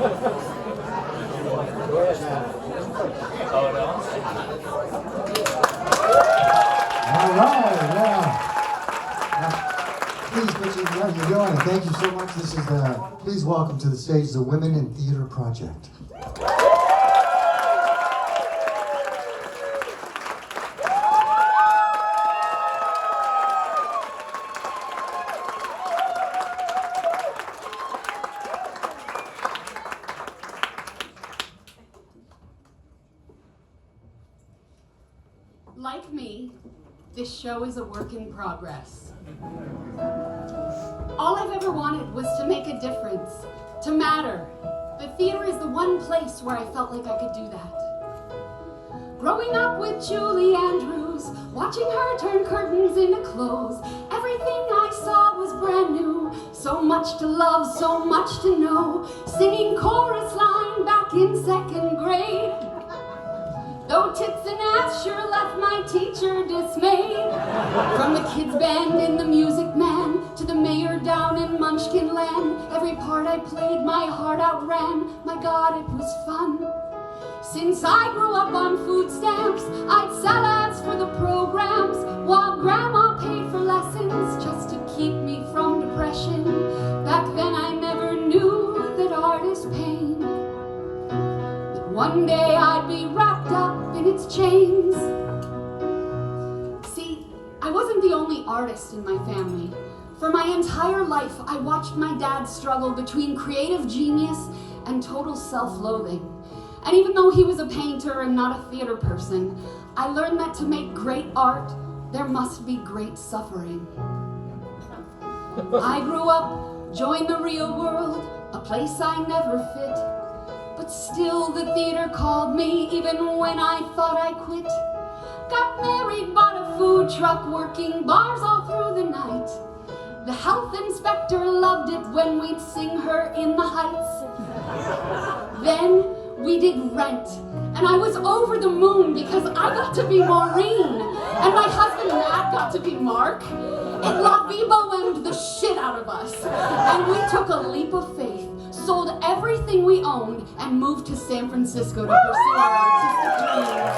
All right, now, please, bitches, how you doing? And thank you so much. This is please welcome to the stage the Women in Theater Project. Like me, this show is a work in progress. All I've ever wanted was to make a difference, to matter. The theater is the one place where I felt like I could do that. Growing up with Julie Andrews, watching her turn curtains into clothes, everything I saw was brand new. So much to love, so much to know, singing chorus line back in 2nd grade. Though tits and ass sure left my teacher dismayed. From the kids' band in The Music Man to the mayor down in Munchkin Land, every part I played, my heart outran. My God, it was fun. Since I grew up on food stamps, I'd sell ads for the programs, while Grandma paid for lessons just to keep me from depression. Back then I never knew that art is pain. One day I'd be wrapped up in its chains. See, I wasn't the only artist in my family. For my entire life, I watched my dad struggle between creative genius and total self-loathing. And even though he was a painter and not a theater person, I learned that to make great art, there must be great suffering. I grew up, joined the real world, a place I never fit. But still the theater called me even when I thought I quit. Got married, bought a food truck, working bars all through the night. The health inspector loved it when we'd sing her in the Heights. Then we did Rent, and I was over the moon because I got to be Maureen, and my husband Matt got to be Mark. It La Vibo-emmed the shit out of us, and we took a leap of faith. Sold everything we owned and moved to San Francisco to pursue our artistic dreams.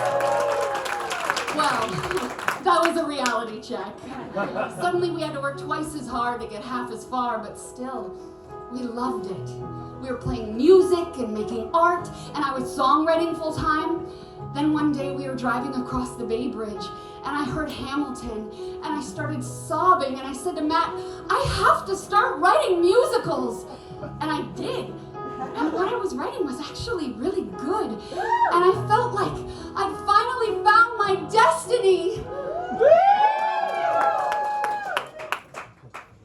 Well, that was a reality check. Suddenly we had to work twice as hard to get half as far, but still, we loved it. We were playing music and making art, and I was songwriting full time. Then one day we were driving across the Bay Bridge, and I heard Hamilton, and I started sobbing, and I said to Matt, I have to start writing musicals. And I did. And what I was writing was actually really good. And I felt like I'd finally found my destiny.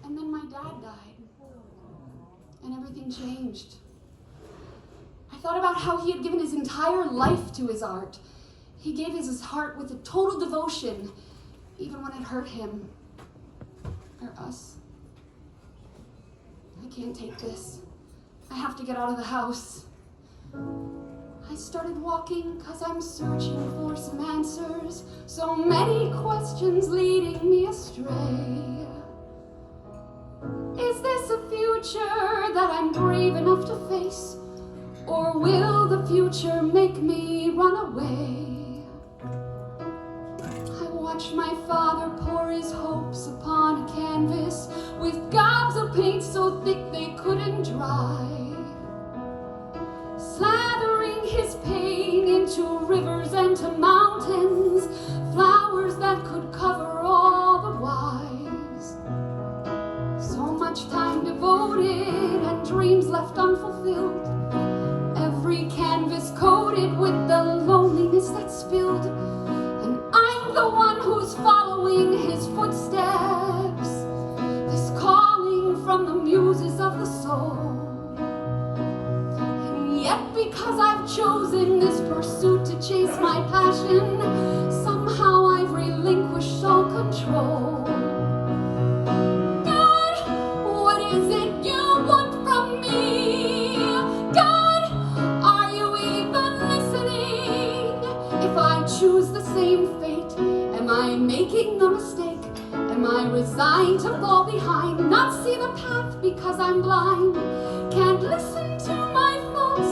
And then my dad died. And everything changed. I thought about how he had given his entire life to his art. He gave his heart with a total devotion, even when it hurt him. Or us. I can't take this. I have to get out of the house. I started walking because I'm searching for some answers. So many questions leading me astray. Is this a future that I'm brave enough to face? Or will the future make me run away? I watched my father pour his hopes upon a canvas with gobs of paint so thick they couldn't dry, slathering his pain into rivers and to mountains, flowers that could cover all the whys. So much time devoted and dreams left unfulfilled, every canvas coated with the loneliness that spilled. And I'm the one who's following his footsteps, this calling from the muses of the soul. And yet because I've chosen this pursuit to chase my passion, somehow I've relinquished all control. God, what is it you want from me? God, are you even listening? If I choose the same fate, am I making a mistake? Am I resigned to fall behind, not see the path because I'm blind? Can't listen to my thoughts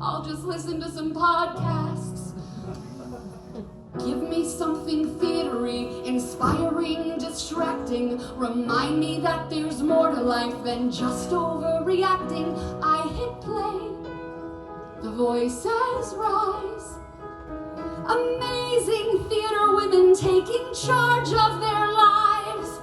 I'll just listen to some podcasts. Give me something theatery, inspiring, distracting. Remind me that there's more to life than just overreacting. I hit play. The voices rise. Amazing theater women taking charge of their lives.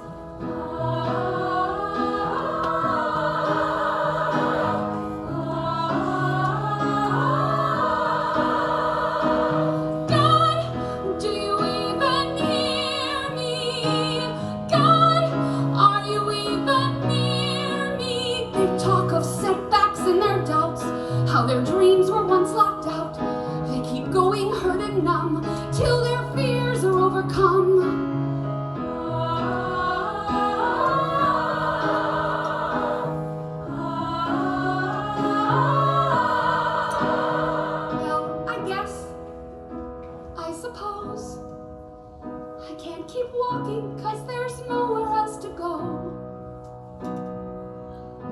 God, do you even hear me? God, are you even near me? They talk of setbacks and their doubts, how their dreams were once locked out. They keep going hurt and numb till their fears are overcome. Well, I suppose I can't keep walking 'cause there's nowhere else to go.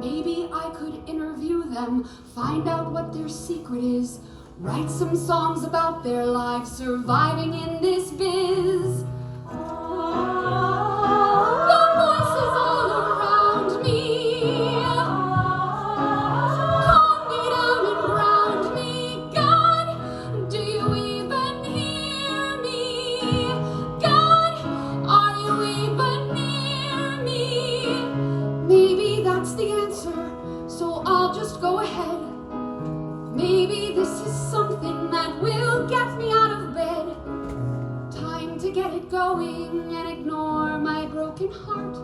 Maybe I could interview them, find out what their secret is, write some songs about their lives surviving in this biz. The voices all around me calm me down and ground me. God, do you even hear me? God, are you even near me? Maybe that's the answer, so I'll just go ahead. Maybe this is something that will get me out of bed. Time to get it going and ignore my broken heart.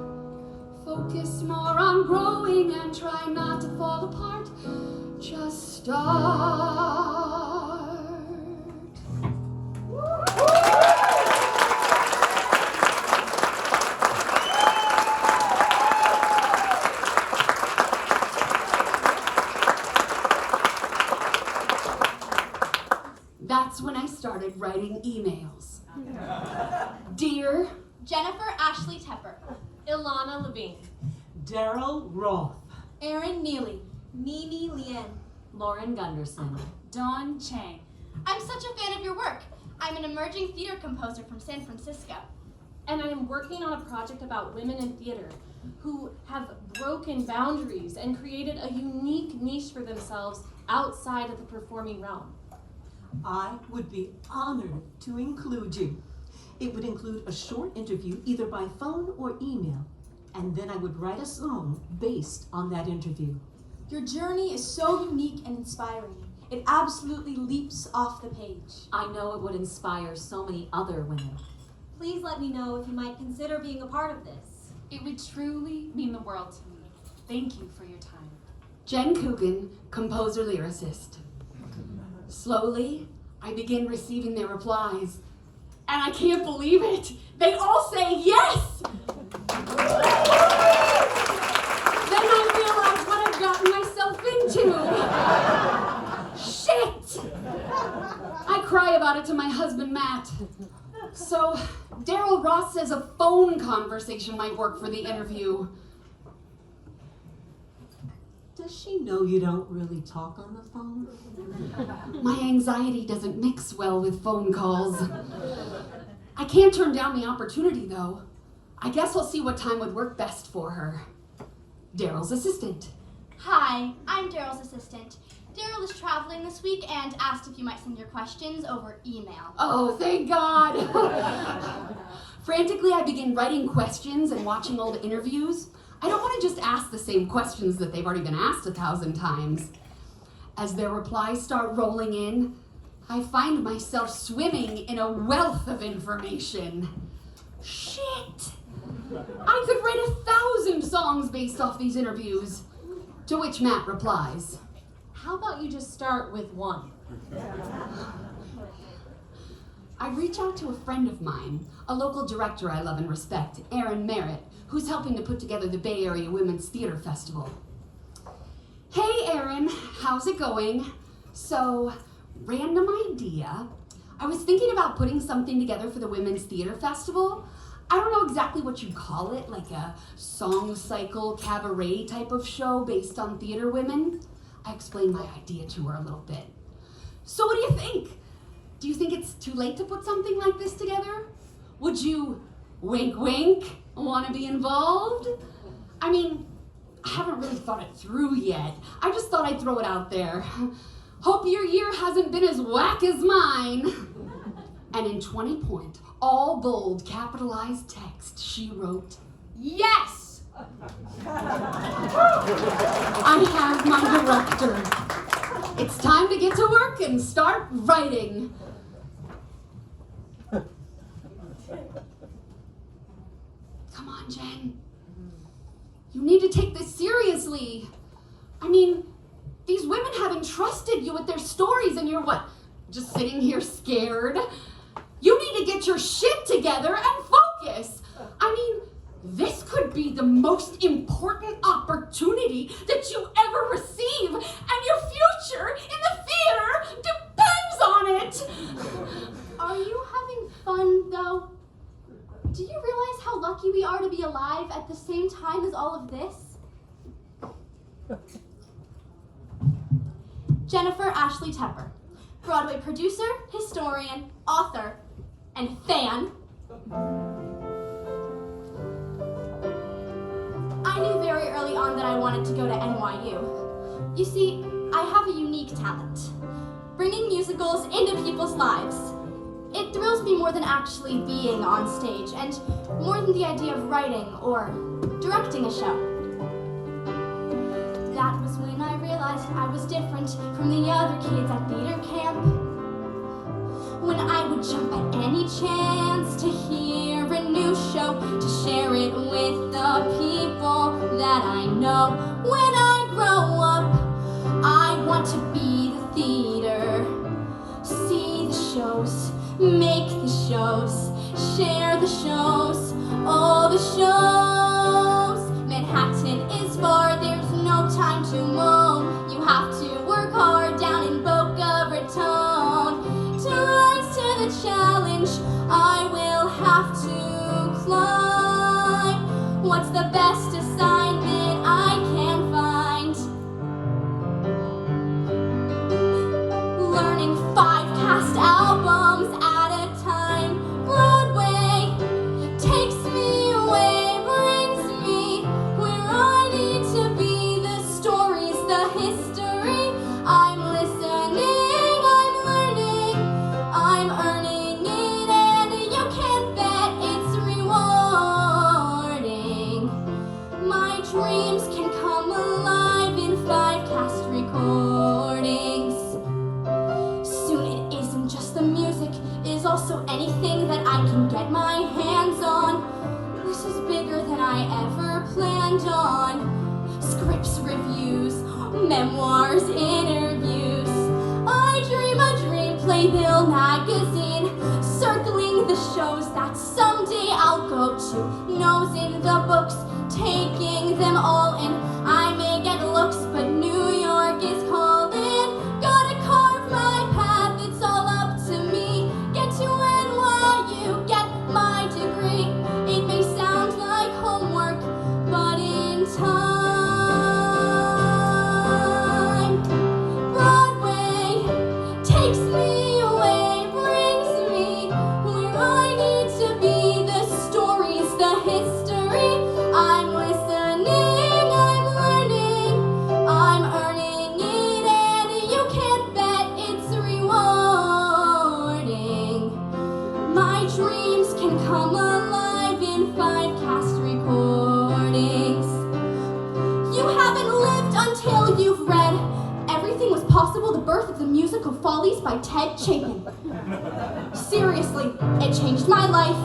Focus more on growing and try not to fall apart. Just start. That's when I started writing emails. Dear Jennifer Ashley Tepper, Ilana Levine, Daryl Roth, Erin Nealey, Mimi Lianne, Lauren Gunderson, Dawn Chiang. I'm such a fan of your work. I'm an emerging theater composer from San Francisco. And I am working on a project about women in theater who have broken boundaries and created a unique niche for themselves outside of the performing realm. I would be honored to include you. It would include a short interview either by phone or email, and then I would write a song based on that interview. Your journey is so unique and inspiring. It absolutely leaps off the page. I know it would inspire so many other women. Please let me know if you might consider being a part of this. It would truly mean the world to me. Thank you for your time. Jen Coogan, composer-lyricist. Slowly, I begin receiving their replies, and I can't believe it. They all say yes! Then I realize what I've gotten myself into. Shit! I cry about it to my husband, Matt. So, Daryl Roth says a phone conversation might work for the interview. Does she know you don't really talk on the phone? My anxiety doesn't mix well with phone calls. I can't turn down the opportunity, though. I guess I'll see what time would work best for her. Daryl's assistant. Hi, I'm Daryl's assistant. Daryl is traveling this week and asked if you might send your questions over email. Oh, thank God. Frantically, I begin writing questions and watching old interviews. I don't want to just ask the same questions that they've already been asked 1,000 times. As their replies start rolling in, I find myself swimming in a wealth of information. Shit! I could write 1,000 songs based off these interviews. To which Matt replies, How about you just start with one? I reach out to a friend of mine, a local director I love and respect, Erin Merritt, who's helping to put together the Bay Area Women's Theater Festival. Hey Erin, how's it going? So, random idea. I was thinking about putting something together for the Women's Theater Festival. I don't know exactly what you'd call it, like a song cycle cabaret type of show based on theater women. I explained my idea to her a little bit. So what do you think? Do you think it's too late to put something like this together? Would you, wink wink, want to be involved? I mean, I haven't really thought it through yet. I just thought I'd throw it out there. Hope your year hasn't been as whack as mine. And in 20 point, all bold, capitalized text, she wrote, yes! I have my director. It's time to get to work and start writing. Come on, Jen. You need to take this seriously. I mean, these women have entrusted you with their stories and you're what, just sitting here scared? You need to get your shit together and focus. I mean, this could be the most important opportunity that you ever receive, and your future in the theater depends on it. Are you having fun, though? Do you realize how lucky we are to be alive at the same time as all of this? Jennifer Ashley Tepper, Broadway producer, historian, author, and fan. I knew very early on that I wanted to go to NYU. You see, I have a unique talent, bringing musicals into people's lives. It thrills me more than actually being on stage, and more than the idea of writing or directing a show. That was when I realized I was different from the other kids at theater camp. When I would jump at any chance to hear a new show, to share it with the people that I know. When I grow up, I want to be the theater. See the shows, make the shows, share the shows, all the shows. Manhattan is far, there's no time to moan. You have to work hard down in Boca Raton. To rise to the challenge, I will have to climb. What's the best assignment I can find? Learning 5 cast albums at a time. Broadway takes me away, brings me where I need to be. The stories, the history. I'm listening, I'm learning, I'm earning it, and you can bet it's rewarding. My dreams can come alive in 5 cast recordings. Soon it isn't just the music, is also anything that I can get my hands on. This is bigger than I ever planned on. Scripts, reviews, memoirs, interviews. I dream a dream, Playbill magazine, circling the shows that someday I'll go to. Nose in the books, taking them all in. I may get looks, but New York is calling. Gotta carve my path, it's all up to me. Get to NYU, get my degree. It may sound like homework, but in time, Broadway takes me away, brings me where I need to be. The stories, the history. I'm listening, I'm learning, I'm earning it, and you can bet it's rewarding. My dreams can come alive in 5 cast recordings. You haven't lived until you've read Everything Was Possible, The Birth of the Musical Follies by Ted Chapin. Seriously, it changed my life.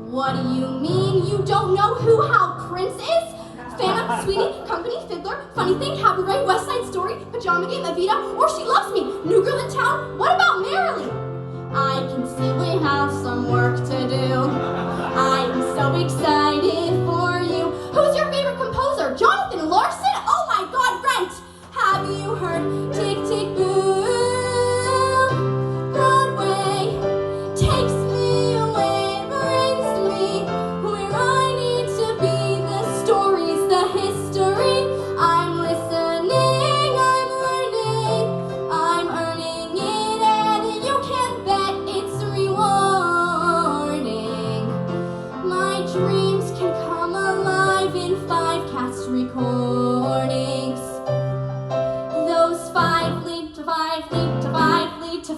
What do you mean you don't know who Hal Prince is? Phantom, Sweetie, Company, Fiddler, Funny Thing, Cabaret, West Side Story, Pajama Game, Evita, or She Loves Me, New Girl in Town. What about Marilyn? I can see we have some work to do. I'm so excited for you. Who's your favorite composer? Jonathan Larson? Oh my God, Rent! Have you heard Tick Tick Boom? Broadway takes me away, brings me where I need to be. The stories, the history. I'm listening, I'm learning, I'm earning.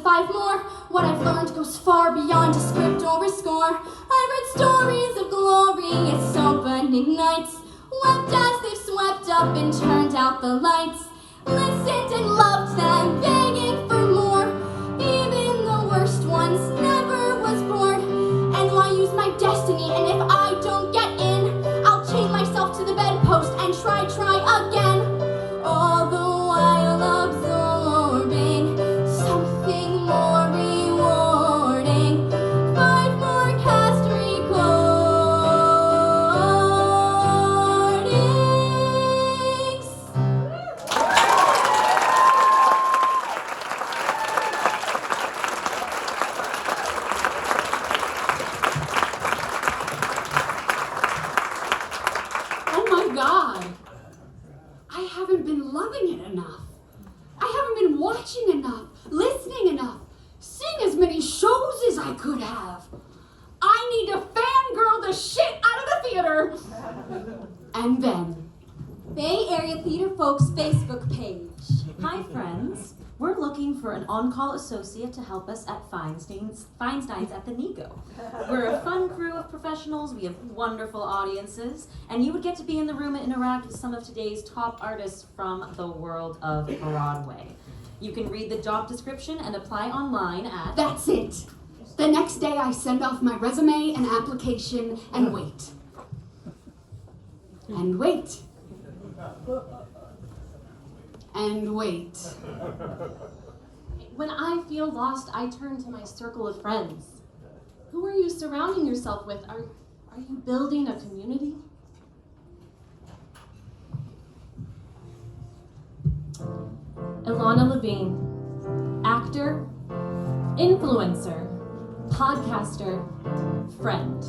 5 more. What I've learned goes far beyond a script or a score. I've read stories of glorious opening nights, wept as they've swept up and turned out the lights, listened and loved them, begging for more. Even the worst ones never was bored. And why use my destiny? And if I don't get in, I'll chain myself to the bedpost and try again. All the while absorbing something more rewarding. 5 more cast Oh my God. I haven't been loving it enough. I haven't been watching enough, listening enough, seeing as many shows as I could have. I need to fangirl the shit out of the theater. And then, Bay Area Theater Folks Facebook page. Hi friends, we're looking for an on-call associate to help us at Feinstein's at the Nikko. We're a fun crew of professionals, we have wonderful audiences, and you would get to be in the room and interact with some of today's top artists from the world of Broadway. You can read the job description and apply online at... that's it. The next day I send off my resume and application and wait. And wait. And wait. When I feel lost, I turn to my circle of friends. Who are you surrounding yourself with? Are you building a community? Ilana Levine, actor, influencer, podcaster, friend.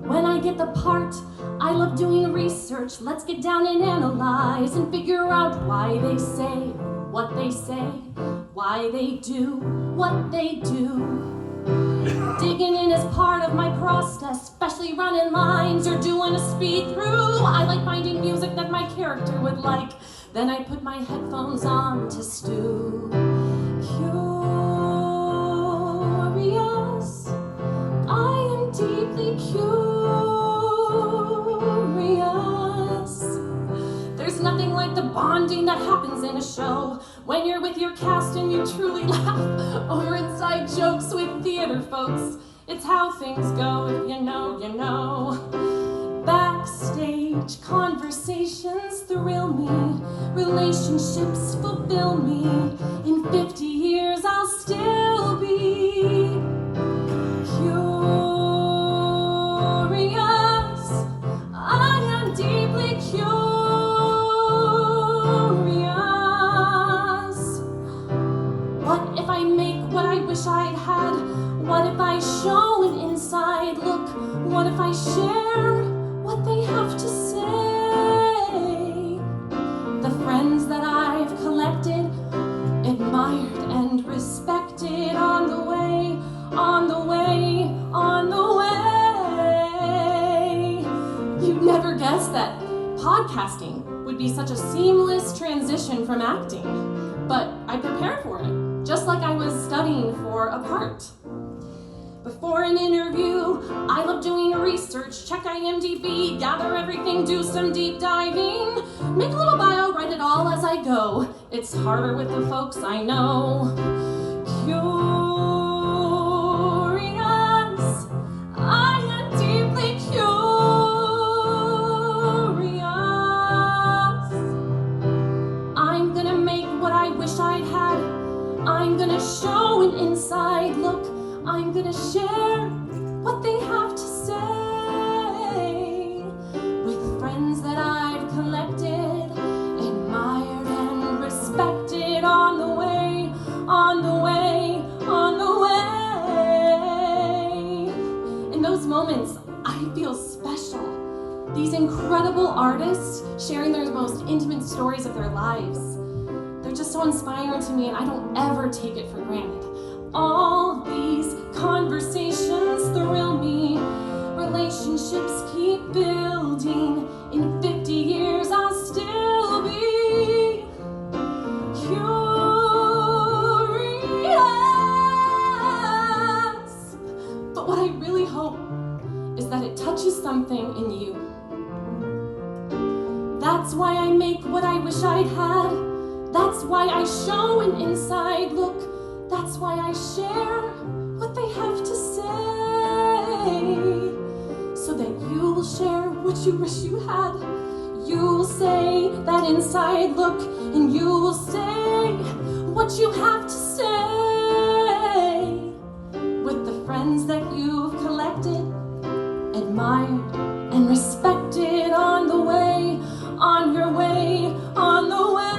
When I get the part, I love doing research. Let's get down and analyze and figure out why they say what they say, why they do what they do. Digging in is part of my process, especially running lines or doing a speed through. I like finding music that my character would like. Then I put my headphones on to stew. Curious, I am deeply curious. There's nothing like the bonding that happens in a show when you're with your cast and you truly laugh over inside jokes with theater folks. It's how things go. If you know, you know. Backstage conversations thrill me, relationships fulfill me. In 50 years I'll still be curious. I am deeply curious. What if I make what I wish I'd had? What if I show an inside look? What if I share what they have to say? The friends that I've collected, admired and respected on the way, on the way, on the way. You'd never guess that podcasting would be such a seamless transition from acting, but I prepared for it, just like I was studying for a part. Before an interview, I love doing research, check IMDb, gather everything, do some deep diving, make a little bio, write it all as I go. It's harder with the folks I know. Curious, I am deeply curious. I'm gonna make what I wish I'd had. I'm gonna show an inside look. I'm gonna share what they have to say with friends that I've collected, admired and respected on the way, on the way, on the way. In those moments, I feel special. These incredible artists sharing their most intimate stories of their lives. They're just so inspiring to me, and I don't ever take it for granted. All these conversations thrill me. Relationships keep building. In 50 years I'll still be curious. That's why I make what I wish I'd had. That's why I show an inside look. That's why I share what they have to say. So that you'll share what you wish you had. You'll say that inside look, and you'll say what you have to say. With the friends that you've collected, admired and respected on the way, on your way, on the way.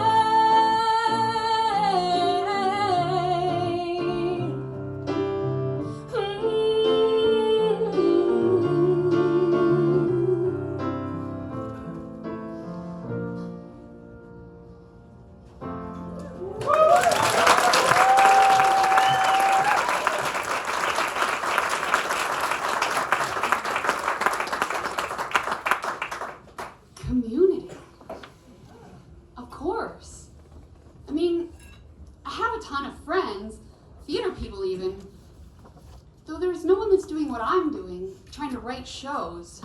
Community. Of course. I mean, I have a ton of friends, theater people even, though there's no one that's doing what I'm doing, trying to write shows.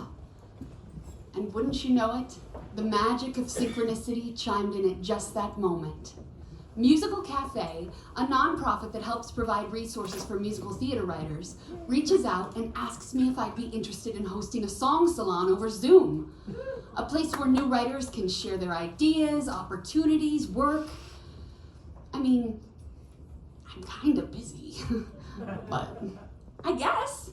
And wouldn't you know it, the magic of synchronicity chimed in at just that moment. Musical Cafe, a nonprofit that helps provide resources for musical theater writers, reaches out and asks me if I'd be interested in hosting a song salon over Zoom. A place where new writers can share their ideas, opportunities, work. I mean, I'm kind of busy, but I guess.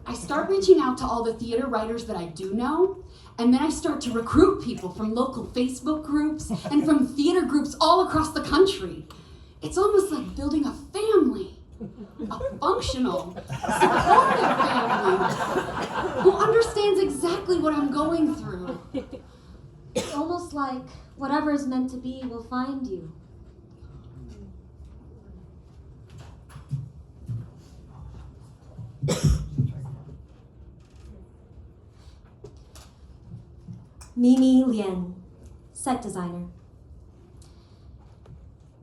I start reaching out to all the theater writers that I do know, and then I start to recruit people from local Facebook groups and from theater groups all across the country. It's almost like building a family, a functional, supportive family who understands exactly what I'm going through. It's almost like whatever is meant to be will find you. Mimi Lianne, set designer.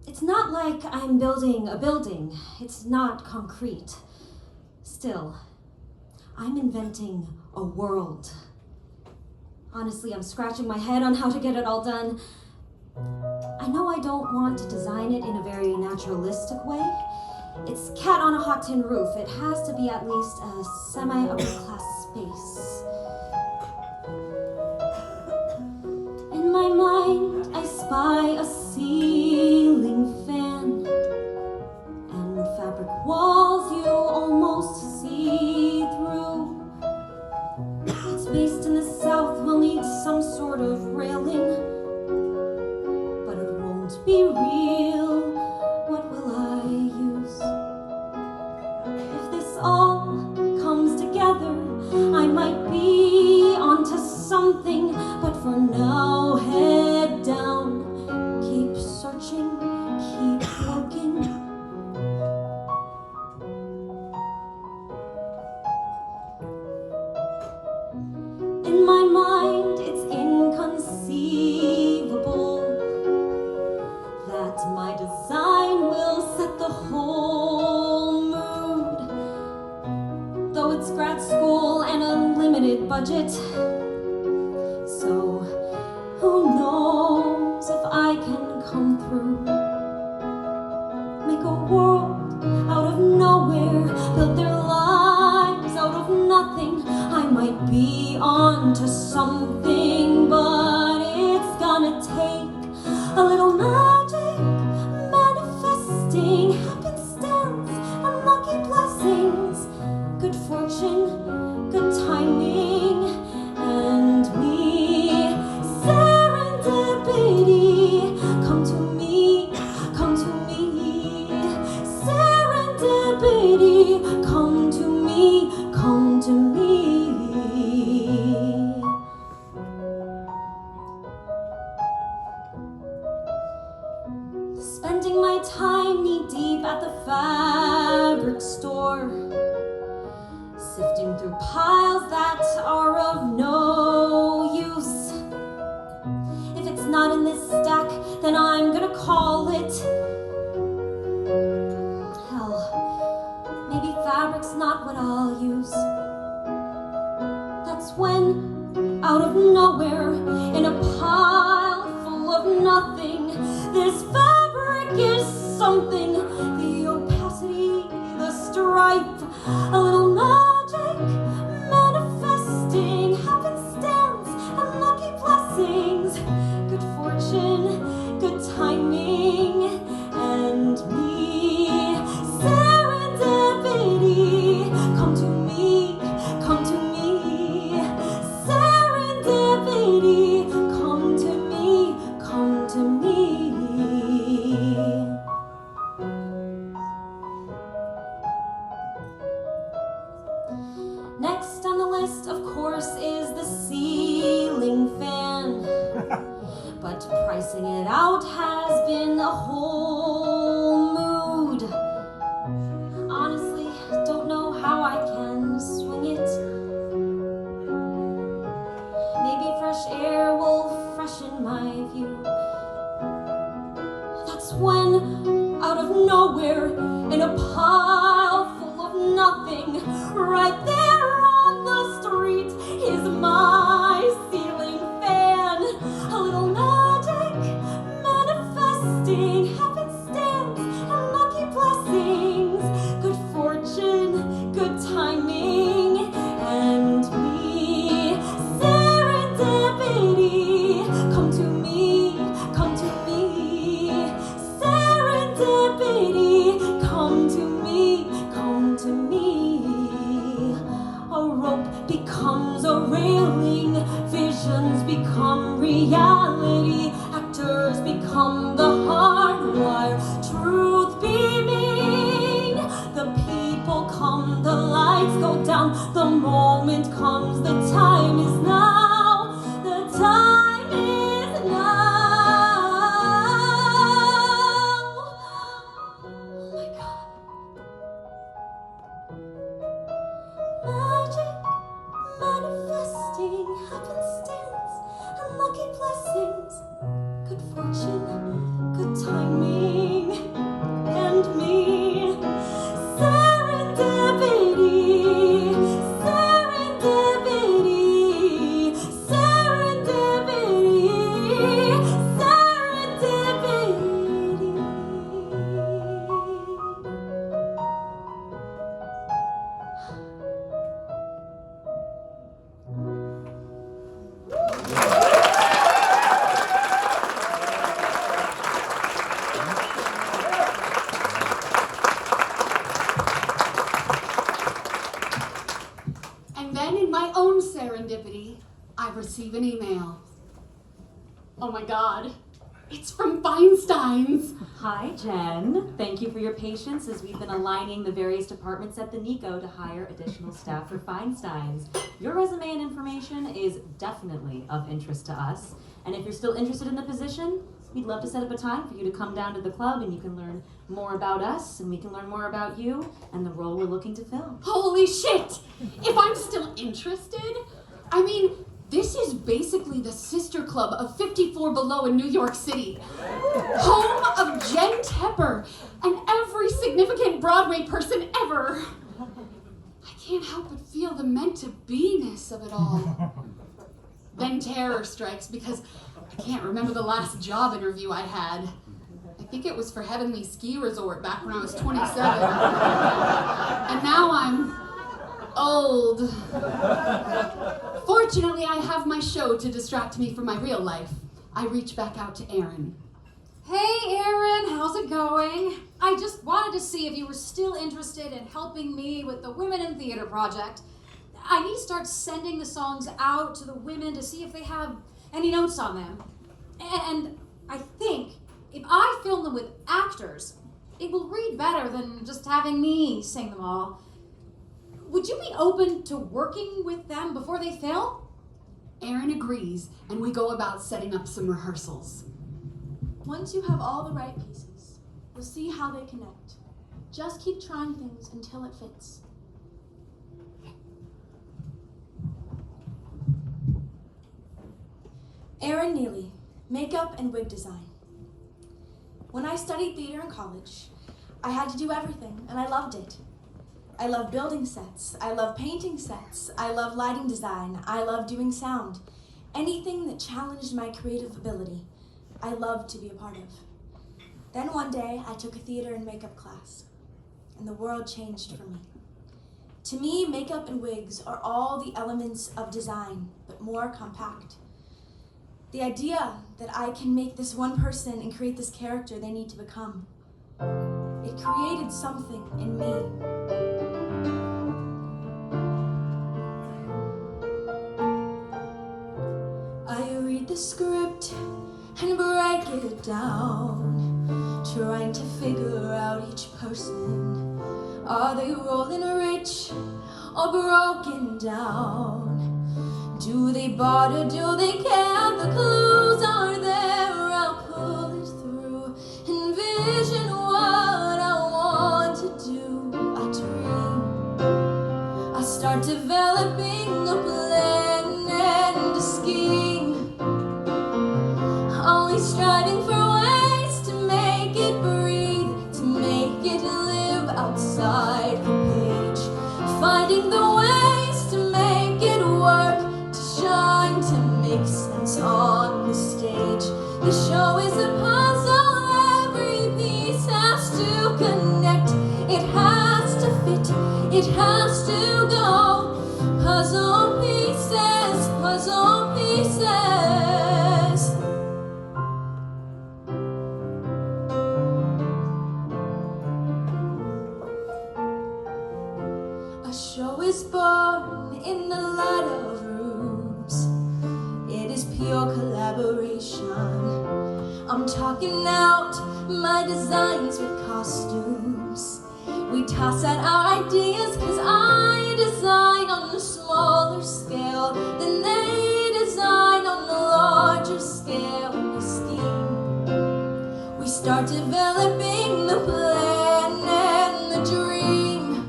It's not like I'm building a building. It's not concrete. Still, I'm inventing a world. Honestly, I'm scratching my head on how to get it all done. I know I don't want to design it in a very naturalistic way. It's cat on a hot tin roof. It has to be at least a semi-upper class space. In my mind, I spy a ceiling fan and fabric walls you almost see through. It's based in the South, we'll need some sort of railing, but it won't be real. What will I use? If this all comes together, I might be onto something, but for now, head down. Keep searching, keep working. In my mind, it's inconceivable that my design will set the whole mood. Though it's grad school and a limited budget, so who knows if I can come through. Make a world out of nowhere, build their lives out of nothing. I might be onto something, but it's gonna take a little magic, manifesting happenstance and lucky blessings, good fortune, good timing, and me. Serendipity, come to me, come to me. Serendipity, come to me, come to me. Spending my time knee deep at the fabric store, sifting through piles that are of no use. If it's not in this stack, then I'm gonna call it. Hell, maybe fabric's not what I'll use. That's when, out of nowhere, in a pile This fabric is something, the opacity, the stripe, a little magic, manifesting happenstance and lucky blessings, good fortune, good timing, and me, serendipity, come to me, serendipity, come to me, come to me. Next on the list, of course, is the ceiling fan. But pricing it out has been a whole mood. Honestly, don't know how I can swing it. Maybe fresh air will freshen my view. That's when, out of nowhere, in a pile full of nothing, right there on the street is my ceiling fan. A little magic, manifesting happenstance and lucky blessings, good fortune, good timing, and me, serendipity, come to me, serendipity, come to me, come to me. A rope becomes a railing, visions become reality, actors become the hardwire, truth beaming. The people come, the lights go down, the moment comes, the time is now, the time is now. Oh my God. Magic, manifesting happenstance and lucky blessings, good fortune, good timing, and me, serendipity, serendipity, serendipity, serendipity. And then in my own serendipity, I receive an email. Oh my God, it's from Feinstein's. Hi, Jen. Thank you for your patience as we've been aligning the various departments at the Nikko to hire additional staff for Feinstein's. Your resume and information is definitely of interest to us. And if you're still interested in the position, we'd love to set up a time for you to come down to the club and you can learn more about us and we can learn more about you and the role we're looking to fill. Holy shit! If I'm still interested? I mean, this is basically the sister club of 54 Below in New York City. Home of Jen Tepper and every significant Broadway person ever. I can't help but feel the meant-to-be-ness of it all. Then terror strikes because I can't remember the last job interview I had. I think it was for Heavenly Ski Resort back when I was 27. And now I'm old. Fortunately, I have my show to distract me from my real life. I reach back out to Erin. Hey Erin, how's it going? I just wanted to see if you were still interested in helping me with the Women in Theater project. I need to start sending the songs out to the women to see if they have any notes on them. And I think if I film them with actors, it will read better than just having me sing them all. Would you be open to working with them before they film? Erin agrees, and we go about setting up some rehearsals. Once you have all the right pieces, you'll see how they connect. Just keep trying things until it fits. Erin Nealey, makeup and wig design. When I studied theater in college, I had to do everything, and I loved it. I love building sets, I love painting sets, I love lighting design, I love doing sound. Anything that challenged my creative ability, I loved to be a part of. Then one day, I took a theater and makeup class, and the world changed for me. To me, makeup and wigs are all the elements of design, but more compact. The idea that I can make this one person and create this character they need to become, it created something in me. I read the script and break it down, trying to figure out each person. Are they rolling rich or broken down? Do they barter, do they care? The clues are there, I'll pull it through. Envision what I want to do. I dream, I start developing a plan and a scheme, only striving for ways to make it breathe, to make it live outside the page, finding the ways to make it work, to shine, to make sense on the stage. The show is a puzzle, every piece has to connect, it has to fit, it has to go. Puzzle pieces, puzzle pieces. A show is born in the light of rooms. It is pure collaboration. I'm talking out my designs with costumes. We toss out our ideas, cause I design on a smaller scale than they design on a larger scale. We scheme, we start developing the plan and the dream,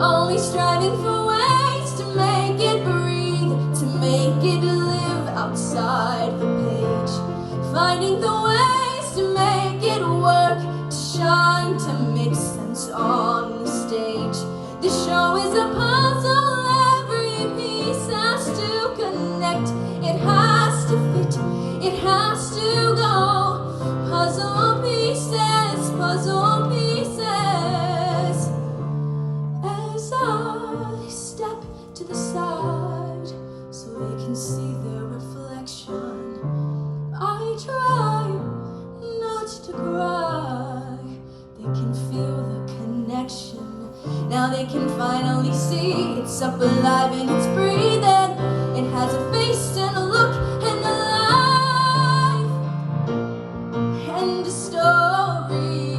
only striving for ways to make it breathe, to make it live outside the page, finding the ways to make it work, to shine, to make sense on the stage. The show is a puzzle, every piece has to connect, it has to fit, it has to go. Puzzle pieces, puzzle pieces. As I step to the side so they can see their reflection, I try not to cry. They can feel the connection. Now they can finally see it's up alive and it's breathing. It has a face and a look and a life and a story.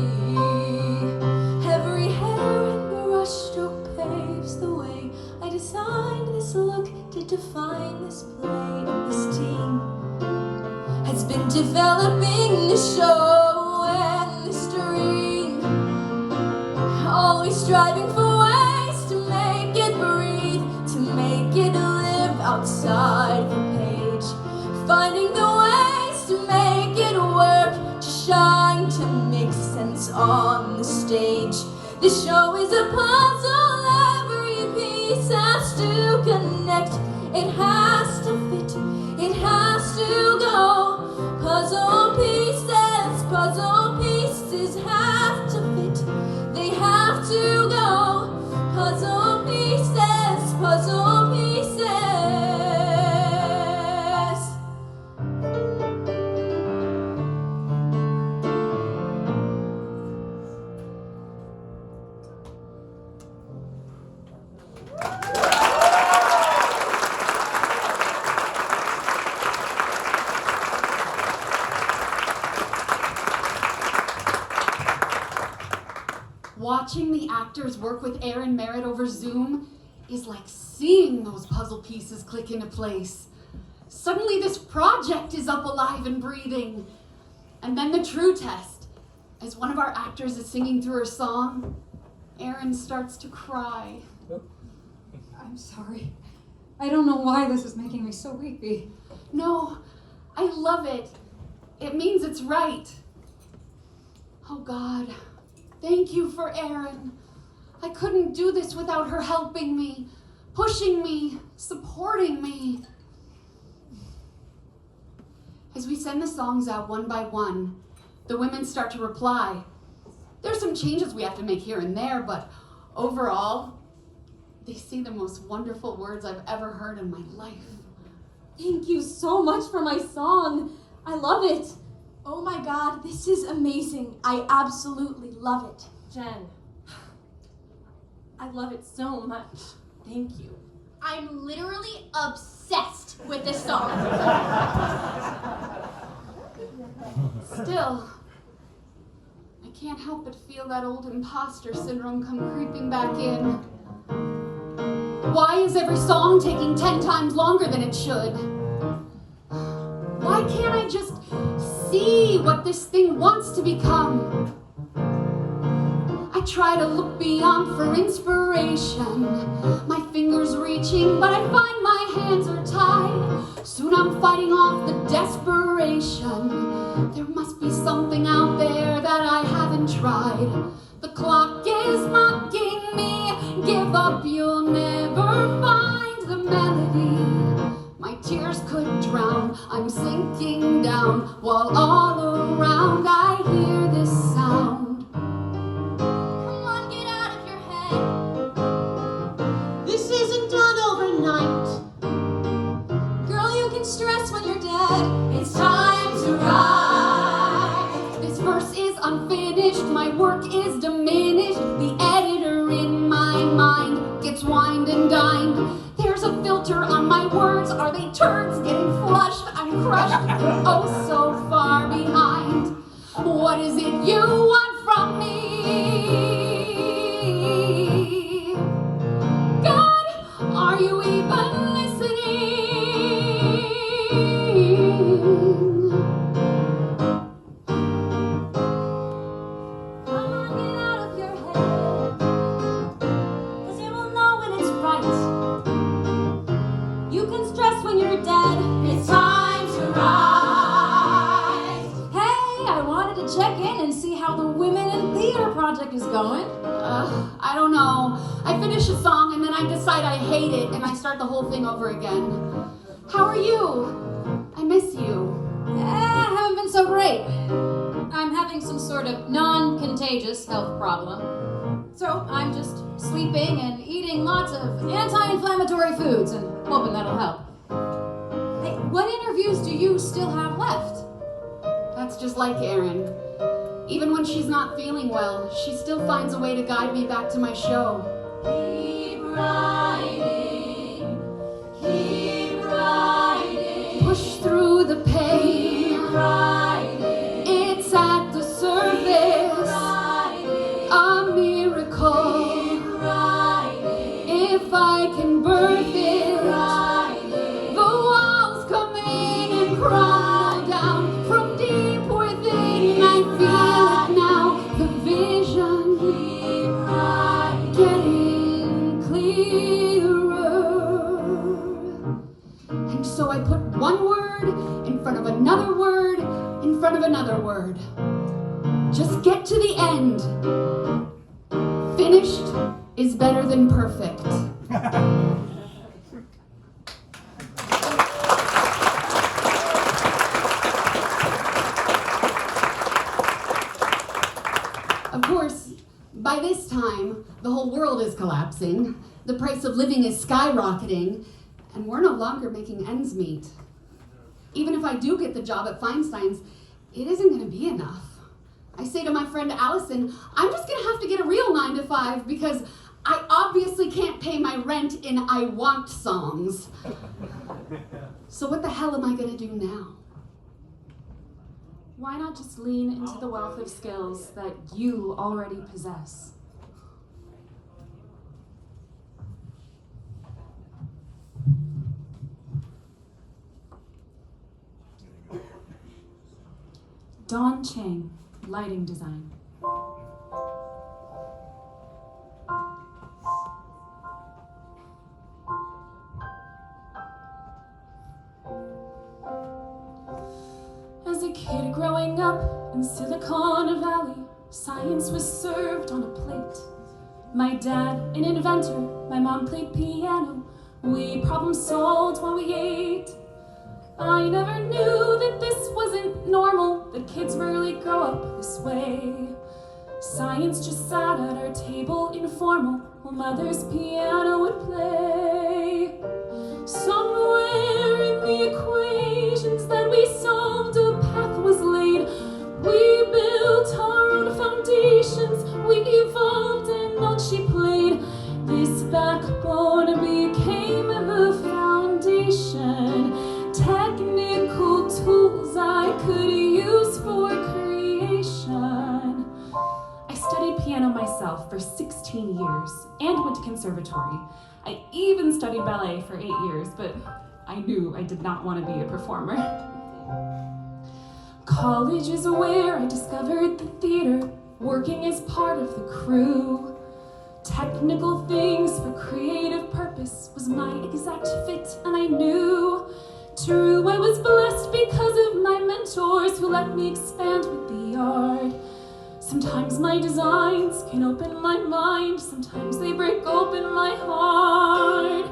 Every hair and brushstroke paves the way. I designed this look to define this play. This team has been developing the show and this dream, always striving for ways to make it breathe, to make it live outside the page, finding the ways to make it work, to shine, to make sense on the stage. The show is a puzzle, every piece has to connect, it has to fit, it has to go. Puzzle pieces, puzzle pieces have to fit, they have to go. Puzzle pieces, puzzle pieces. Watching the actors work with Erin Merritt over Zoom is like seeing those puzzle pieces click into place. Suddenly this project is up alive and breathing. And then the true test. As one of our actors is singing through her song, Erin starts to cry. I'm sorry. I don't know why this is making me so weepy. No, I love it. It means it's right. Oh God, thank you for Erin. I couldn't do this without her helping me, pushing me, supporting me. As we send the songs out one by one, The women start to reply. There's some changes we have to make here and there, but overall, they say the most wonderful words I've ever heard in my life. Thank you so much for my song. I love it. Oh my God, this is amazing. I absolutely love it. Jen, I love it so much. Thank you. I'm literally obsessed with this song. Still, I can't help but feel that old imposter syndrome come creeping back in. Why is every song taking 10 times longer than it should? Why can't I just see what this thing wants to become? I try to look beyond for inspiration, my fingers reaching, but I find my hands are tied. Soon I'm fighting off the desperation. There must be something out there that I haven't tried. The clock is mocking me. Give up, you'll never find the melody. My tears could drown. I'm sinking down, while all around I hear this sound. Come on, get out of your head. This isn't done overnight. Girl, you can stress when you're dead. It's time to rise. This verse is unfinished, my work is diminished. The editor in my mind gets wined and dined. There's a filter on my words, are they turds getting flushed? I'm crushed, oh so far behind. What is it you want from me? God, are you even listening? Come on, get out of your head, 'cause you will know when it's right. You can stress when you're dead. It's time to rise. Hey, I wanted to check in and see how the Women in Theater project is going. I don't know. I finish a song and then I decide I hate it and I start the whole thing over again. How are you? I miss you. Haven't been so great. I'm having some sort of non-contagious health problem. So I'm just sleeping and eating lots of anti-inflammatory foods and hoping that'll help. Hey, what interviews do you still have left? That's just like Erin. Even when she's not feeling well, she still finds a way to guide me back to my show. Keep riding, keep riding. Push through the pain. Keep riding, It's at the surface. riding, A miracle. keep riding, If I can birth it. riding. The walls come in and crumble down from deep within. I feel it now. The vision getting clearer. And so I put one word in front of another word in front of another word. Just get to the end. Finished is better than perfect. Of course, by this time, the whole world is collapsing, the price of living is skyrocketing, and we're no longer making ends meet. Even if I do get the job at Feinstein's, it isn't going to be enough. I say to my friend Allison, I'm just going to have to get a real 9-to-5 because I obviously can't pay my rent in I want songs. So what the hell am I going to do now? Why not just lean into the wealth of skills that you already possess? Dawn Chiang, lighting design. As a kid growing up in Silicon Valley, science was served on a plate. My dad, an inventor, my mom played piano. We problem solved while we ate. I never knew that this wasn't normal, that kids rarely grow up this way. Science just sat at our table informal, while mother's piano would play. Somewhere in the equations that we solved, a path was laid. We built our own foundations, we evolved, and notes she played. This backbone became the foundation, technical tools I could use for creation. I studied piano myself for 16 years and went to conservatory. I even studied ballet for 8 years, but I knew I did not want to be a performer. College is where I discovered the theater, working as part of the crew. Technical things for creative purpose was my exact fit, and I knew. True, I was blessed because of my mentors who let me expand with the art. Sometimes my designs can open my mind, sometimes they break open my heart.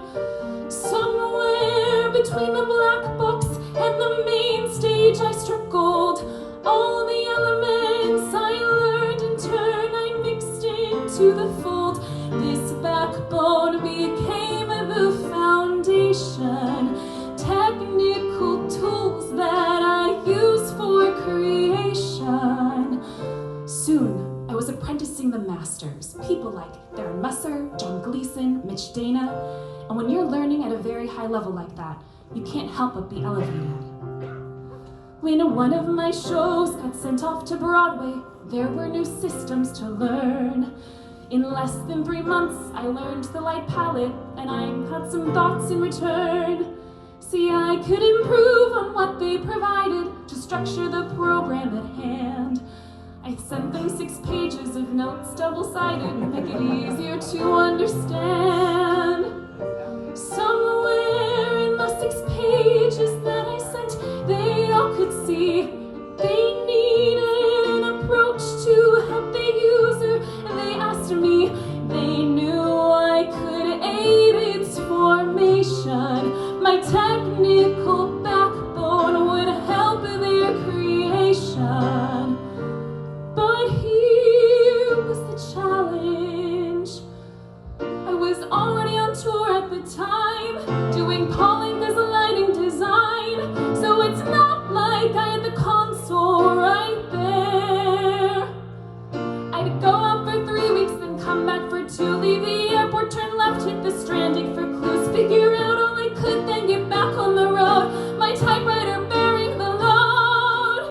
Somewhere between the black box and the main stage I struck gold. All the elements I learned in turn I mixed into the fold. This backbone became the foundation, technical tools that I use for creation. Soon, I was apprenticing the masters, people like Baron Musser, John Gleason, Mitch Dana, and when you're learning at a very high level like that, you can't help but be elevated. When one of my shows got sent off to Broadway, there were new systems to learn. In less than 3 months, I learned the light palette, and I had some thoughts in return. See, I could improve on what they provided to structure the program at hand. I sent them 6 pages of notes, double-sided, make it easier to understand. Somewhere in the 6 pages that I sent, they all could see they needed an approach to help the user. They asked me, they knew I could aid its formation. My technical backbone would help their creation. But here was the challenge. I was already on tour at the time, doing Paulinka's lighting design. So it's not like I had the console right there. I'd go out for 3 weeks, then come back for 2, leave the airport, turn left, hit the Stranding for clues, figure out all I could, then get back on the road. My typewriter bearing the load.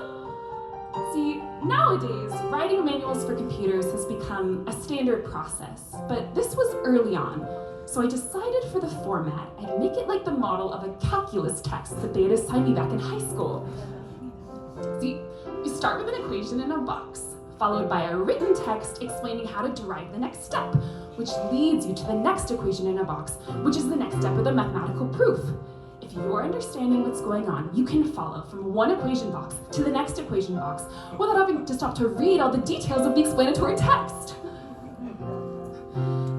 See, nowadays, writing manuals for computers has become a standard process, but this was early on. So I decided for the format, I'd make it like the model of a calculus text that they had assigned me back in high school. See, you start with an equation in a box, followed by a written text explaining how to derive the next step, which leads you to the next equation in a box, which is the next step of the mathematical proof. If you're understanding what's going on, you can follow from one equation box to the next equation box without having to stop to read all the details of the explanatory text.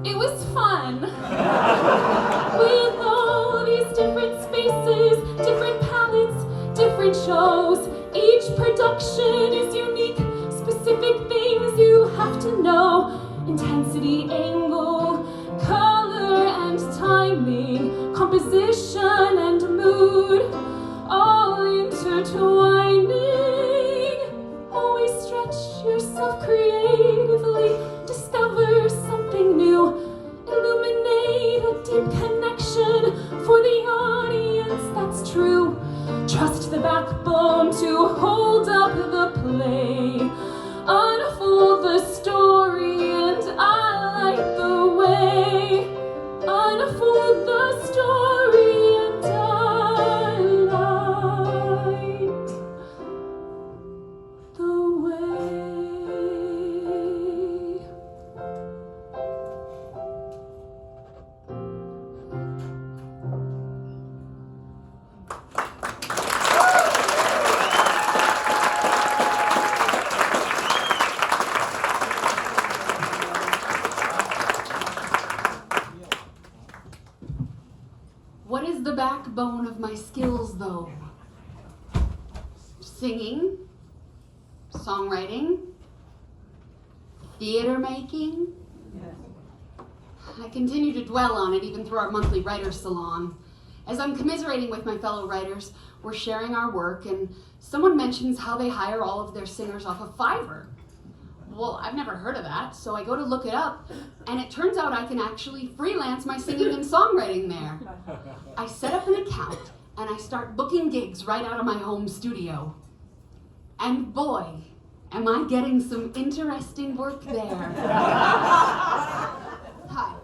It was fun. With all these different spaces, different palettes, different shows. Each production is unique, specific things you have to know. Intensity, angle, color and timing, composition and mood, all intertwining. Always stretch yourself creatively, discover something new, illuminate a deep connection for the audience that's true. Trust the backbone to hold up the play, unfold the story, and I light the way. Unfold the story, and I light the way. What is the backbone of my skills, though? singing, songwriting, theater making. I continue to dwell on it even through our monthly writer's salon. As I'm commiserating with my fellow writers, we're sharing our work, and someone mentions how they hire all of their singers off of Fiverr. Well, I've never heard of that, so I go to look it up, and it turns out I can actually freelance my singing and songwriting there. I set up an account, and I start booking gigs right out of my home studio. And boy, am I getting some interesting work there. Hi.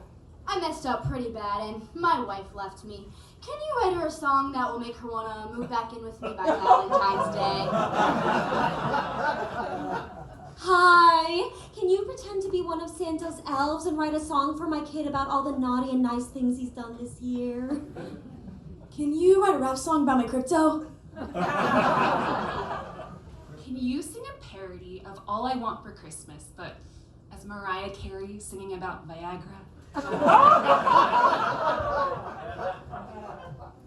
I messed up pretty bad and my wife left me. Can you write her a song that will make her want to move back in with me by Valentine's Day? Hi, can you pretend to be one of Santa's elves and write a song for my kid about all the naughty and nice things he's done this year? Can you write a rap song about my crypto? Can you sing a parody of All I Want for Christmas, but as Mariah Carey singing about Viagra?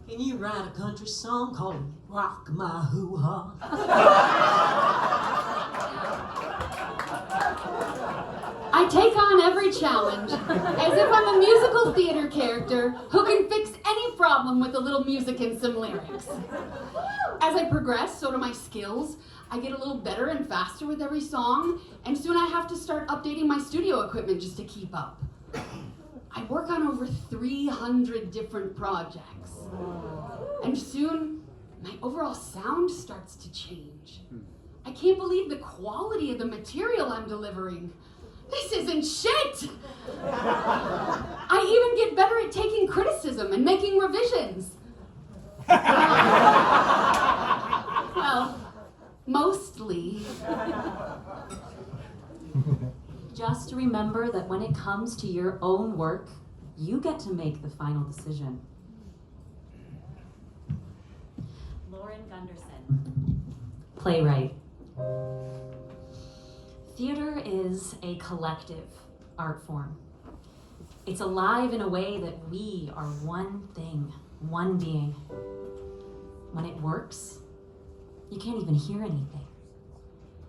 Can you write a country song called Rock My Hoo-Ha? I take on every challenge, as if I'm a musical theater character who can fix any problem with a little music and some lyrics. As I progress, so do my skills. I get a little better and faster with every song, and soon I have to start updating my studio equipment just to keep up. I work on over 300 different projects, and soon my overall sound starts to change. I can't believe the quality of the material I'm delivering. This isn't shit! I even get better at taking criticism and making revisions. Well, mostly. Just remember that when it comes to your own work, you get to make the final decision. Gunderson, playwright. Theater is a collective art form. It's alive in a way that we are one thing, one being. When it works, you can't even hear anything.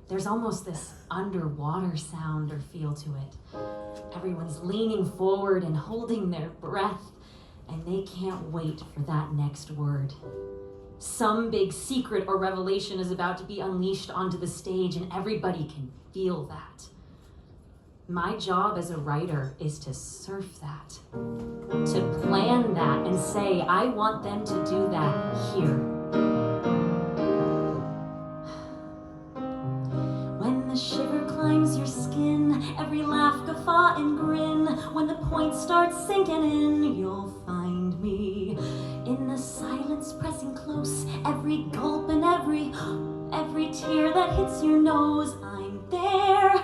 There's almost this underwater sound or feel to it. Everyone's leaning forward and holding their breath, and they can't wait for that next word. Some big secret or revelation is about to be unleashed onto the stage, and everybody can feel that. My job as a writer is to surf that, to plan that and say, I want them to do that here. When the shiver climbs your skin, every laugh, guffaw, and grin, when the point starts sinking in, you'll find me in the silence pressing close, every gulp and every tear that hits your nose, I'm there.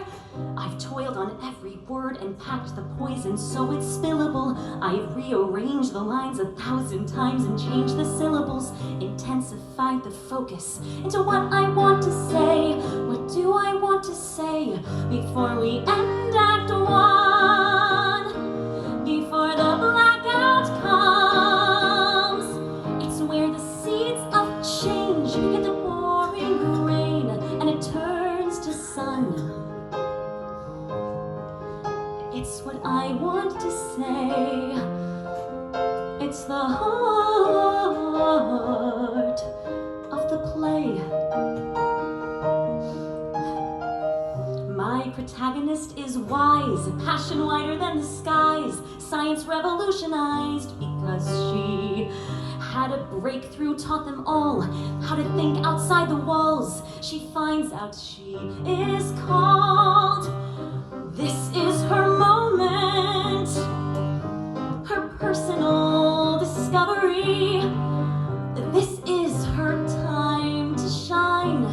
I've toiled on every word and packed the poison so it's spillable. I've rearranged the lines 1,000 times and changed the syllables, intensified the focus into what I want to say. What do I want to say before we end Act 1? Before the blackout comes, it's where the seeds of change hit the pouring rain and it turns to sun. It's what I want to say. It's the heart of the play. My protagonist is wise, passion wider than the skies, science revolutionized because she had a breakthrough, taught them all how to think outside the walls. She finds out she is called. This is her moment, her personal discovery. This is her time to shine,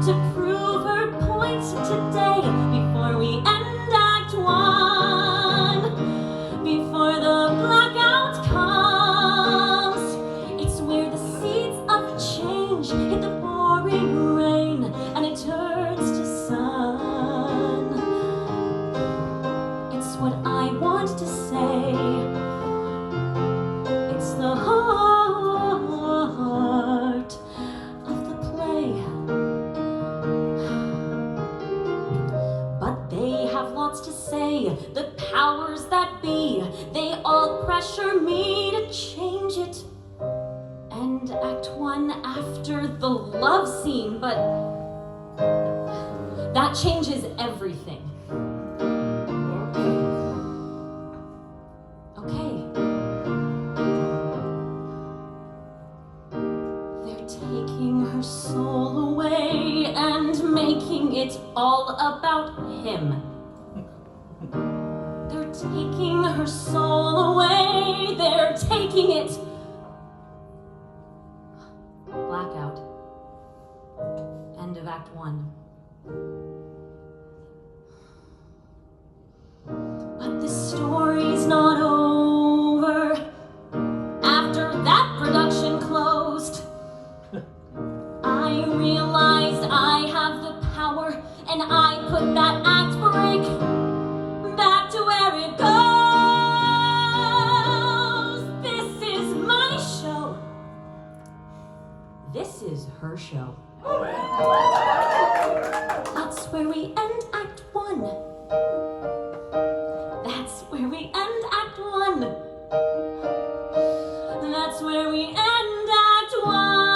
to prove her point today. Before we end Act 1, before the blackout comes, it's where the seeds of change hit the pouring rain and it turns to sun. It's what I want to say. It's the heart of the play. have lots to say. The powers that be, they all pressure me to change it. And act one after the love scene, but that changes everything. Okay. They're taking her soul away and making it all about him. They're taking her soul away, they're taking it. Blackout. End of Act 1. But the story's not over. After that production closed, I realized I have the power, and I put that act break back to where it goes. This is my show. This is her show. That's where we end Act 1. That's where we end Act 1. That's where we end Act 1.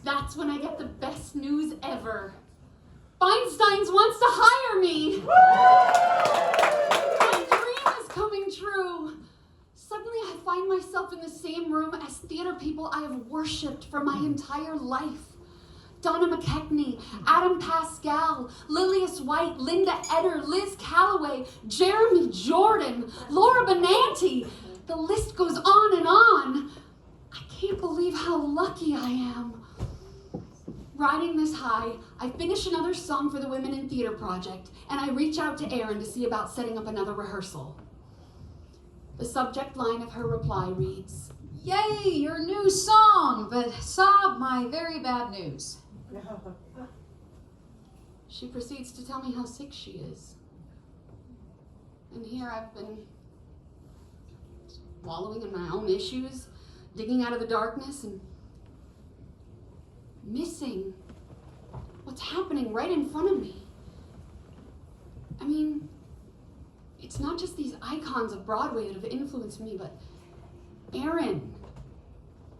That's when I get the best news ever. Feinstein's wants to hire me. My dream is coming true. Suddenly I find myself in the same room as theater people I have worshipped for my entire life. Donna McKechnie, Adam Pascal, Lilius White, Linda Eder, Liz Calloway, Jeremy Jordan, Laura Benanti. The list goes on and on. I can't believe how lucky I am. Riding this high, I finish another song for the Women in Theater project, and I reach out to Erin to see about setting up another rehearsal. The subject line of her reply reads, Yay, your new song, but sob my very bad news. She proceeds to tell me how sick she is. And here I've been wallowing in my own issues, digging out of the darkness and missing what's happening right in front of me. I mean, it's not just these icons of Broadway that have influenced me, but Erin,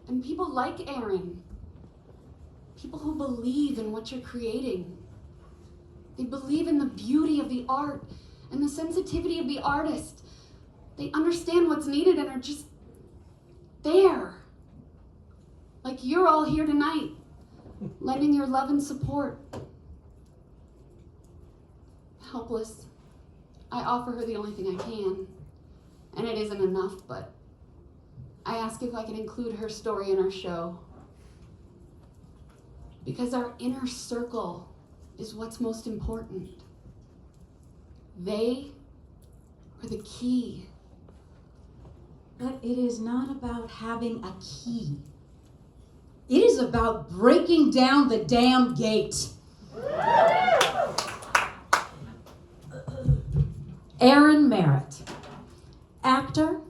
and people like Erin, people who believe in what you're creating. They believe in the beauty of the art and the sensitivity of the artist. They understand what's needed and are just there. Like you're all here tonight, lending your love and support. Helpless, I offer her the only thing I can, and it isn't enough, but I ask if I can include her story in our show. Because our inner circle is what's most important. They are the key. But it is not about having a key. It is about breaking down the damn gate. Erin Merritt, actor,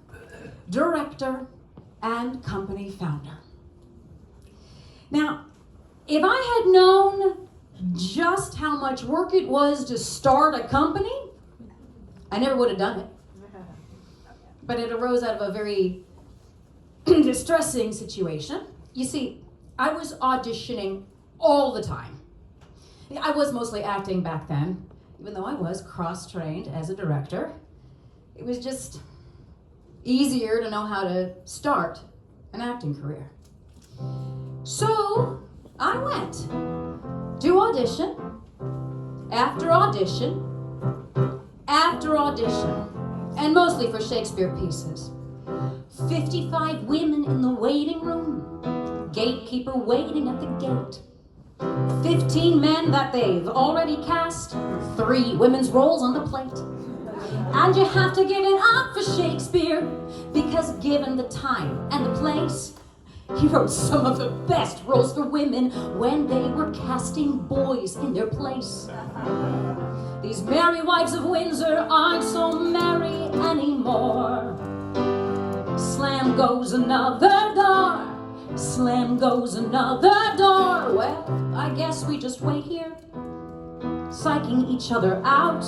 director, and company founder. Now, if I had known just how much work it was to start a company, I never would have done it. But it arose out of a very distressing situation. You see, I was auditioning all the time. I was mostly acting back then, even though I was cross-trained as a director. It was just easier to know how to start an acting career. So I went to audition after audition after audition, and mostly for Shakespeare pieces. 55 women in the waiting room, gatekeeper waiting at the gate. 15 men that they've already cast, 3 women's roles on the plate. And you have to give it up for Shakespeare, because given the time and the place, He wrote some of the best roles for women when they were casting boys in their place. These merry wives of Windsor aren't so merry anymore. Slam goes another door. Slam goes another door. Well, I guess we just wait here, psyching each other out.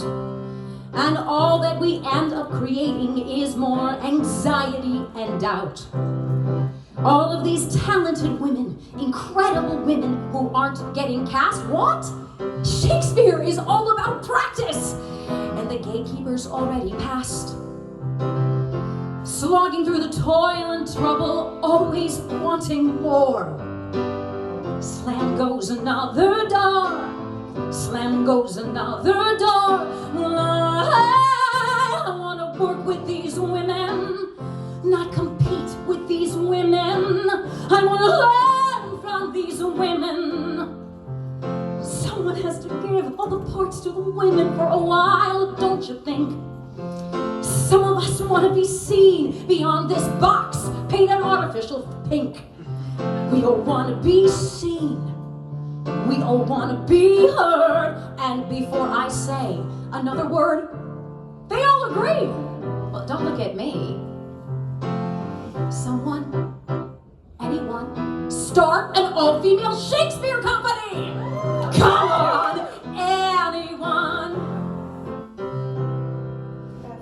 And all that we end up creating is more anxiety and doubt. All of these talented women, incredible women who aren't getting cast. What? Shakespeare is all about practice. And the gatekeeper's already passed. Slogging through the toil and trouble, always wanting more. Slam goes another door. Slam goes another door. I want to work with these women, not compete with these women. I want to learn from these women. Someone has to give all the parts to the women for a while, don't you think? Some of us want to be seen beyond this box, painted artificial pink. We all want to be seen. We all want to be heard. And before I say another word, they all agree. Well, don't look at me. Someone, anyone, start an all-female Shakespeare company! Come on, anyone!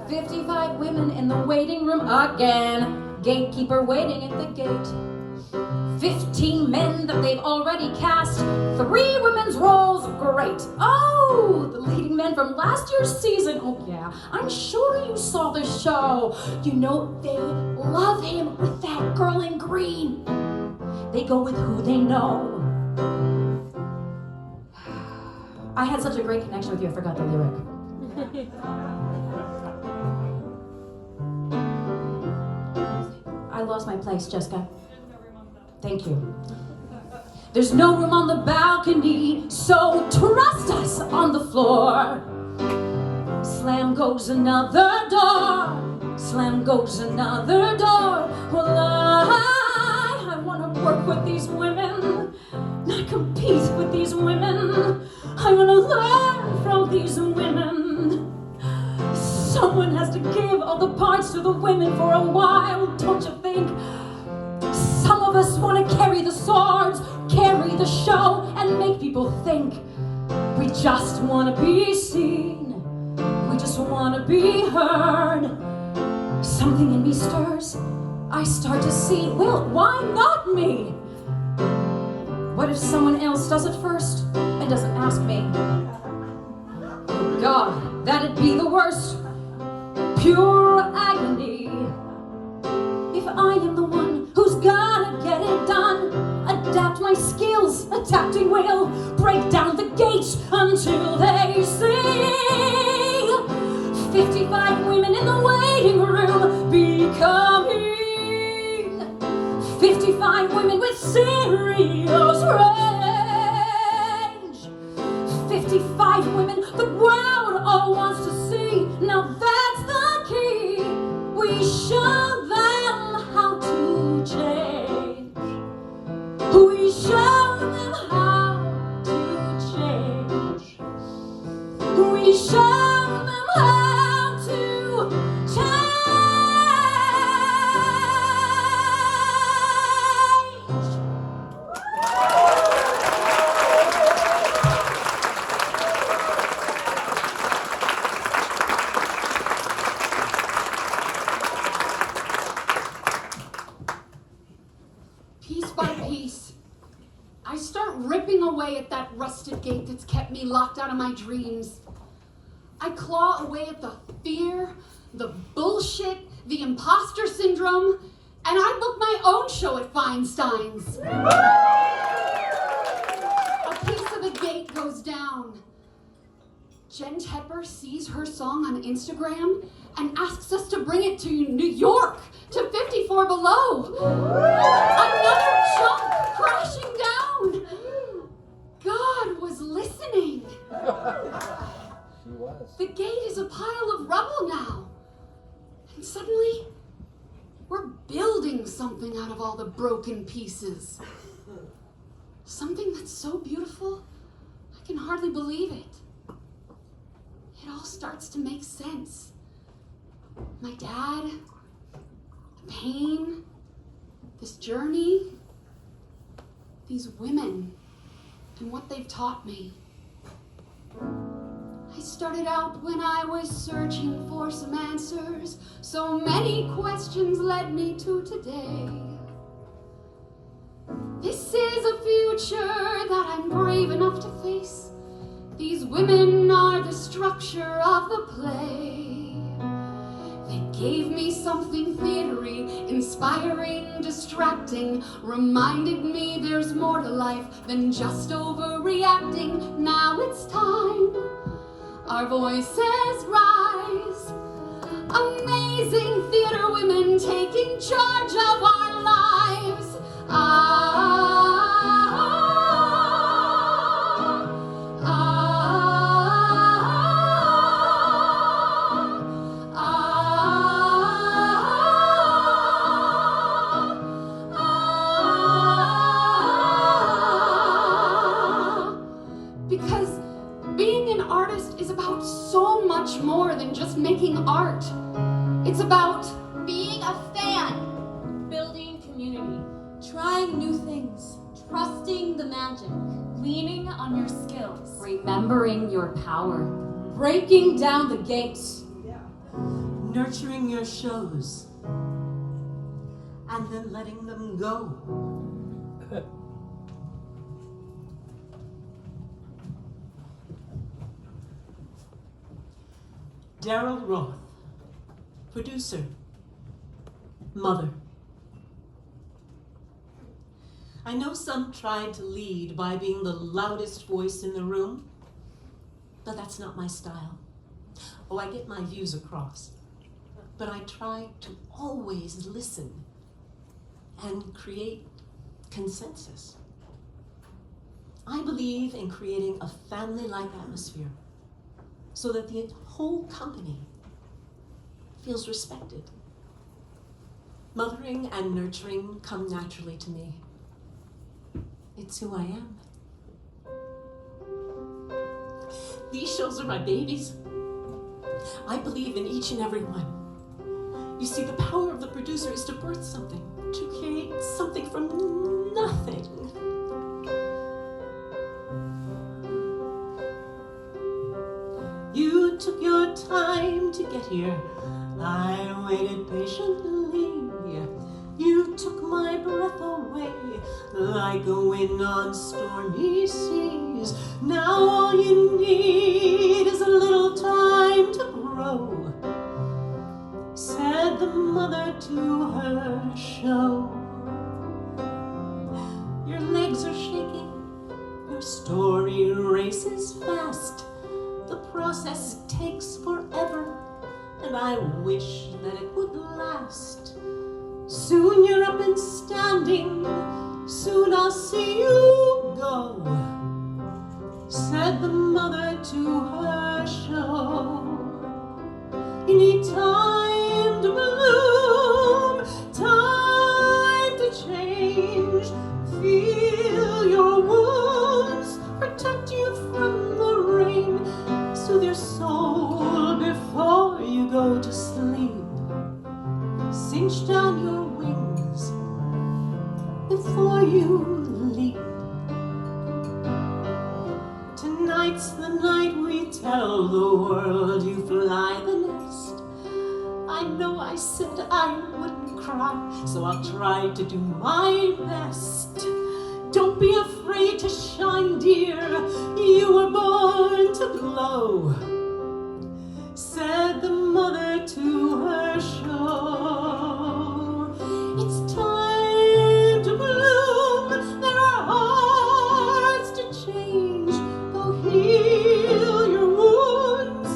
55 women in the waiting room again. Gatekeeper waiting at the gate. 15 men that they've already cast. 3 women's roles, great. Oh, the leading men from last year's season. Oh yeah, I'm sure you saw the show. You know, they love him with that girl in green. They go with who they know. I had such a great connection with you, I forgot the lyric. I lost my place, Jessica. Thank you. There's no room on the balcony, so trust us on the floor. Slam goes another door. Slam goes another door. Well, I want to work with these women, not compete with these women. I want to learn from these women. Someone has to give all the parts to the women for a while, don't you think? Some of us want to carry the swords, carry the show, and make people think. We just want to be seen. We just want to be heard. Something in me stirs. I start to see, well, why not me? What if someone else does it first and doesn't ask me? Oh God, that'd be the worst. Pure agony. If I am the one who's gotta get it done, adapt my skills, adapting will break down the gates until they sing. 55 women in the waiting room becoming 55 women with serious range. 55 women the world all wants to see. Now that's the key. We show them how to change. We show them how to change. We show them how to change. Piece by piece, I start ripping away at that rusted gate that's kept me locked out of my dreams. I claw away at the fear, the bullshit, the imposter syndrome, and I book my own show at Feinstein's. A piece of the gate goes down. Jen Tepper sees her song on Instagram and asks us to bring it to New York, to 54 Below. Another chunk crashing down. God was listening. She was. The gate is a pile of rubble now. And suddenly, we're building building something out of all the broken pieces. Something that's so beautiful, I can hardly believe it. It all starts to make sense. My dad, the pain, this journey, these women, and what they've taught me. I started out when I was searching for some answers. So many questions led me to today. This is a future that I'm brave enough to face. These women are the structure of the play. They gave me something theatery, inspiring, distracting, reminded me there's more to life than just overreacting. Now it's time, our voices rise. Amazing theater women taking charge of our lives. Because being an artist is about so much more than just making art. It's about Being a fan. Building community. Trying new things. Trusting the magic. Leaning on your skills. Remembering your power. Breaking down the gates. Nurturing your shows. And then letting them go. Daryl Roth, producer, mother. I know some tried to lead by being the loudest voice in the room, but that's not my style. Oh, I get my views across, but I try to always listen and create consensus. I believe in creating a family-like atmosphere so that the whole company feels respected. Mothering and nurturing come naturally to me. It's who I am. These shows are my babies. I believe in each and every one. You see, the power of the producer is to birth something, to create something from nothing. You took your time to get here. I waited patiently. You took my breath away like a wind on stormy seas. Now all you need is a little time to grow, said the mother to her show. Your legs are shaking, your story races fast. The process takes forever, and I wish that it would last. Soon you're up and standing, soon I'll see you go, said the mother to her show. You need time to bloom, time to change, feel your wounds, protect you from the rain, soothe your soul before you go to sleep. Cinch down your wings before you leap. Tonight's the night we tell the world you fly the nest. I know I said I wouldn't cry, so I'll try to do my best. Don't be afraid to shine, dear. You were born to glow, said the mother to her show. It's time to bloom. There are hearts to change. Go heal your wounds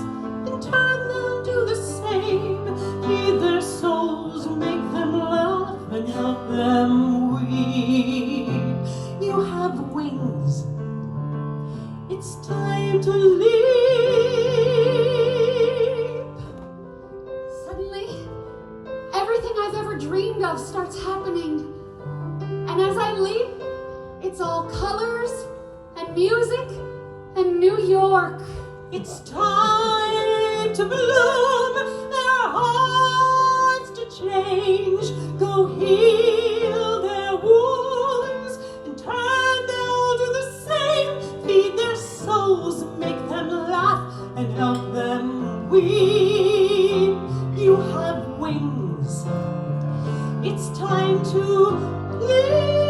and turn them to the same. Feed their souls, make them laugh and help them weep. You have wings. It's time to leap. Suddenly, everything I've ever dreamed of starts happening music and New York. It's time to bloom, their hearts to change. Go heal their wounds and turn they'll do the same. Feed their souls, make them laugh and help them weep. You have wings. It's time to live.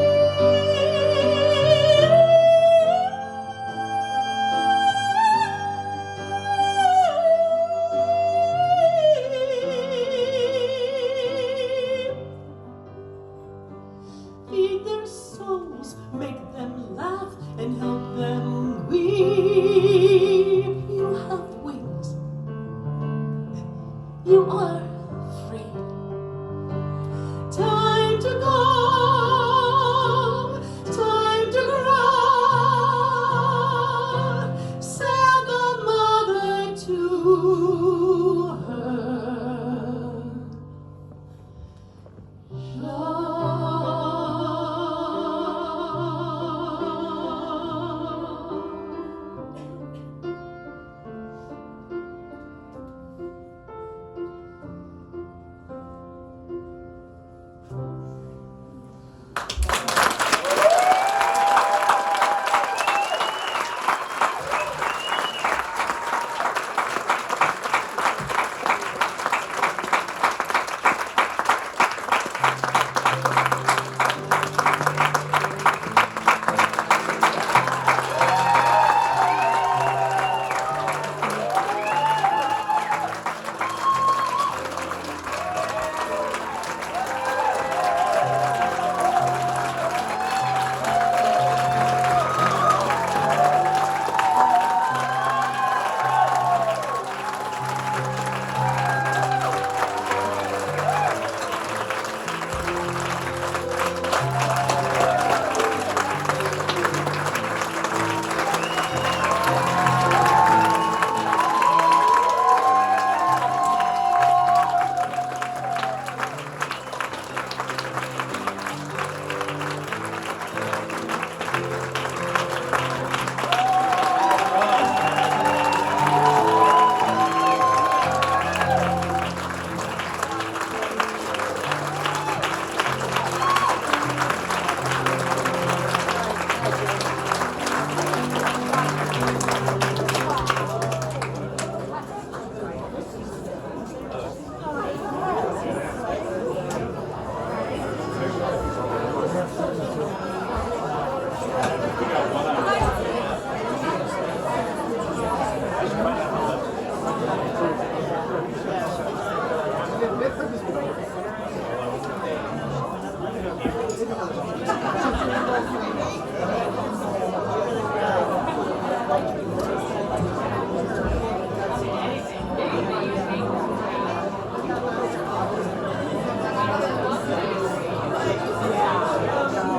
Feed their souls, make them laugh and help